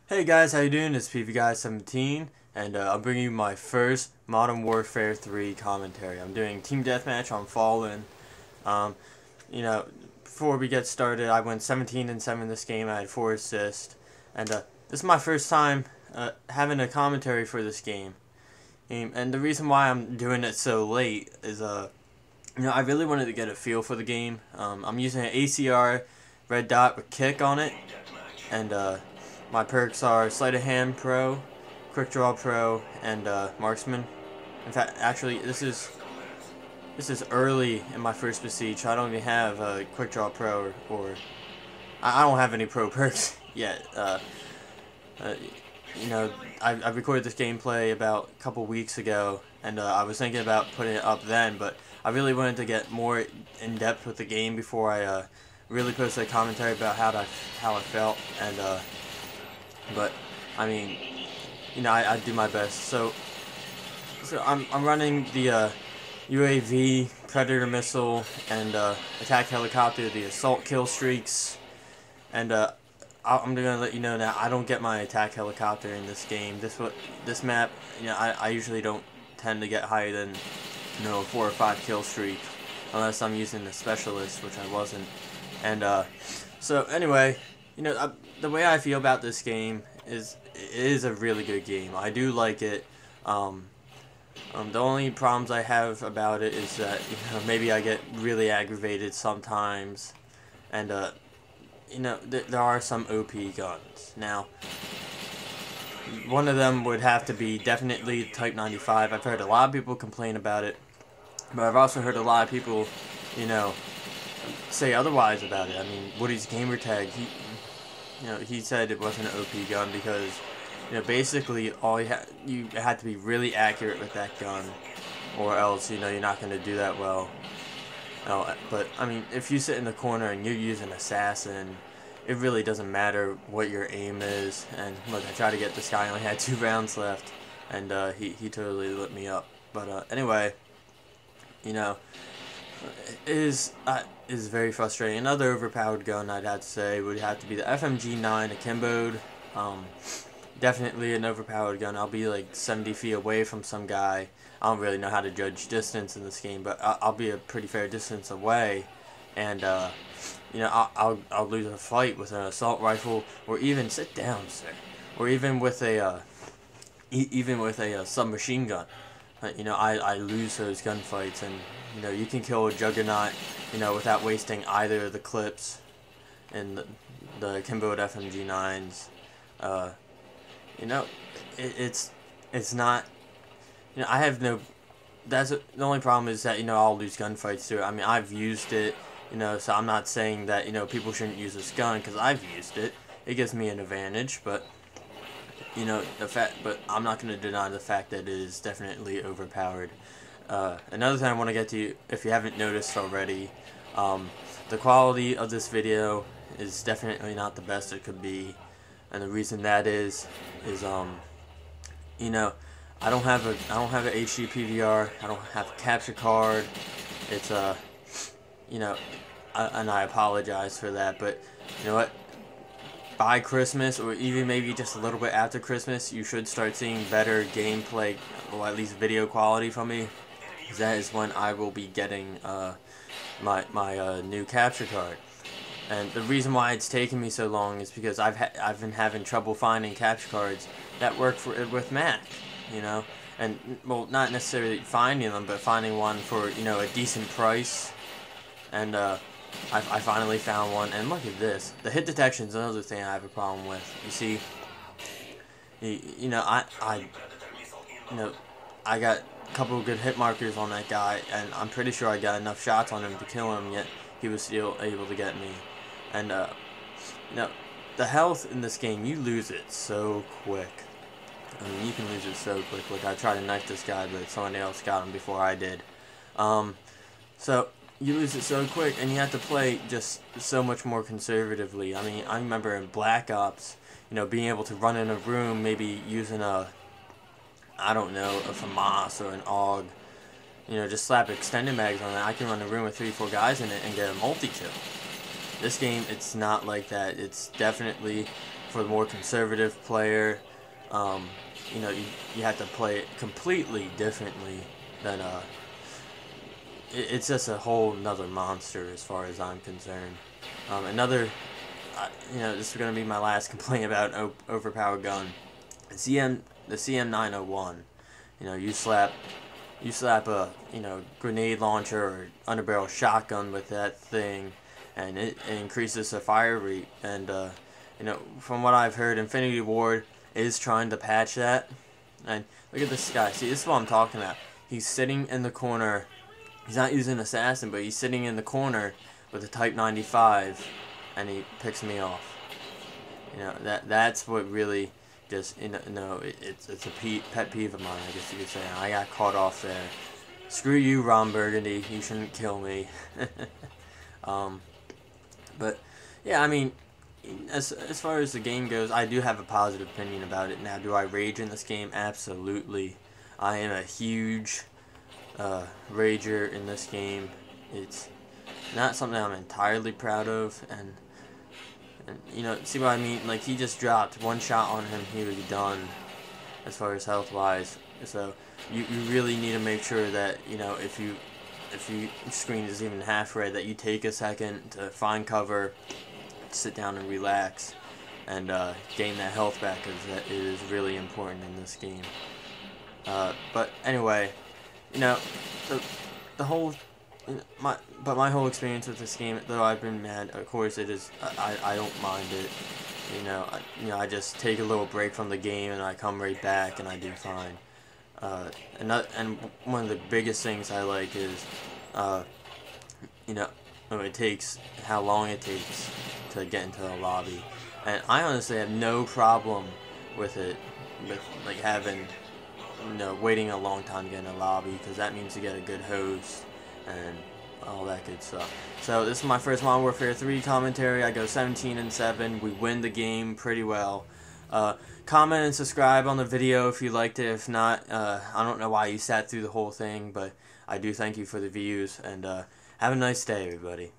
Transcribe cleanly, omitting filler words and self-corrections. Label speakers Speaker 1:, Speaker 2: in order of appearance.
Speaker 1: Hey guys, how you doing? It's PvGuy17, and I'm bringing you my first Modern Warfare 3 commentary. I'm doing Team Deathmatch on Fallen. Um, Before we get started, I went 17-7 this game. I had 4 assists, and this is my first time having a commentary for this game. And the reason why I'm doing it so late is, I really wanted to get a feel for the game. I'm using an ACR red dot with kick on it, and my perks are Sleight of Hand Pro, Quick Draw Pro, and Marksman. In fact, actually, this is early in my first Besiege. I don't even have Quick Draw Pro or I don't have any Pro perks yet. I recorded this gameplay about a couple weeks ago, and I was thinking about putting it up then, but I really wanted to get more in depth with the game before I really posted a commentary about how I felt, and but I mean, I do my best. So I'm running the UAV, Predator missile, and attack helicopter, the assault kill streaks, and I'm gonna let you know that I don't get my attack helicopter in this game. This map, I usually don't tend to get higher than 4 or 5 kill streak, unless I'm using the specialist, which I wasn't. And so anyway, the way I feel about this game is it is a really good game. I do like it. The only problems I have about it is that maybe I get really aggravated sometimes, and there are some OP guns. Now, one of them would have to be definitely Type 95. I've heard a lot of people complain about it, but I've also heard a lot of people, say otherwise about it. I mean, Woody's gamertag, he said it wasn't an OP gun because, basically you had to be really accurate with that gun, or else, you're not going to do that well. But, I mean, if you sit in the corner and you're using Assassin, it really doesn't matter what your aim is. And, look, I tried to get this guy, I only had 2 rounds left, and he totally lit me up. But, anyway, it is very frustrating. Another overpowered gun, I'd have to say, would have to be the FMG9 akimboed. Definitely an overpowered gun. I'll be like 70 feet away from some guy. I don't really know how to judge distance in this game, but I'll be a pretty fair distance away, and I'll lose a fight with an assault rifle, or even sit down, sir, or even with a submachine gun. I lose those gunfights, and you can kill a juggernaut, without wasting either of the clips in the akimboed FMG9s. It's not, I have no, the only problem is that, I'll lose gunfights to it. I mean, I've used it, so I'm not saying that, people shouldn't use this gun, because I've used it. It gives me an advantage, but, but I'm not going to deny the fact that it is definitely overpowered. Another thing I want to get to, if you haven't noticed already, the quality of this video is definitely not the best it could be. And the reason that is I don't have an HD PVR. I don't have a capture card. It's and I apologize for that. But you know what? By Christmas, or even maybe just a little bit after Christmas, you should start seeing better gameplay, or at least video quality from me. That is when I will be getting my new capture card. And the reason why it's taken me so long is because I've been having trouble finding capture cards that work with Mac, and well, not necessarily finding them, but finding one for a decent price. And I finally found one, and look at this. The hit detection is another thing I have a problem with. You see, I got a couple of good hit markers on that guy, and I'm pretty sure I got enough shots on him to kill him, yet he was still able to get me. And the health in this game, you lose it so quick. I mean, you can lose it so quick. Like, I tried to knife this guy, but somebody else got him before I did. So you lose it so quick, and you have to play just so much more conservatively. I mean, I remember in Black Ops, being able to run in a room, maybe using a FAMAS or an AUG. Just slap extended mags on it. I can run a room with 3-4 guys in it and get a multi-kill. This game, it's not like that. It's definitely, for the more conservative player, you know, you have to play it completely differently than it's just a whole nother monster as far as I'm concerned. You know, this is gonna be my last complaint about an overpowered gun. The CM901. You know, you slap a grenade launcher or underbarrel shotgun with that thing, and it increases the fire rate. And you know, from what I've heard, Infinity Ward is trying to patch that. And look at this guy. See, this is what I'm talking about. He's sitting in the corner. He's not using assassin, but he's sitting in the corner with a Type 95, and he picks me off. You know, that's what really just, you know, it's a pet peeve of mine, I guess you could say. I got caught off there. Screw you, Ron Burgundy. You shouldn't kill me. But yeah, I mean, as far as the game goes, I do have a positive opinion about it. Now, do I rage in this game? Absolutely. I am a huge rager in this game. It's not something I'm entirely proud of, and you know, see what I mean? Like, he just dropped one shot on him, he was done as far as health wise. So you really need to make sure that, you know, if your screen is even half red, that you take a second to find cover, sit down and relax, and gain that health back, because that is really important in this game. But anyway, you know, the whole my whole experience with this game, though I've been mad, of course it is. I don't mind it. You know, I just take a little break from the game and I come right back and I do fine. And one of the biggest things I like is, you know, how long it takes to get into the lobby. And I honestly have no problem with it, with like having, you know, waiting a long time to get in a lobby, because that means you get a good host and all that good stuff. So this is my first Modern Warfare 3 commentary. I go 17-7. We win the game pretty well. Comment and subscribe on the video if you liked it. If not, I don't know why you sat through the whole thing, but I do thank you for the views, and have a nice day, everybody.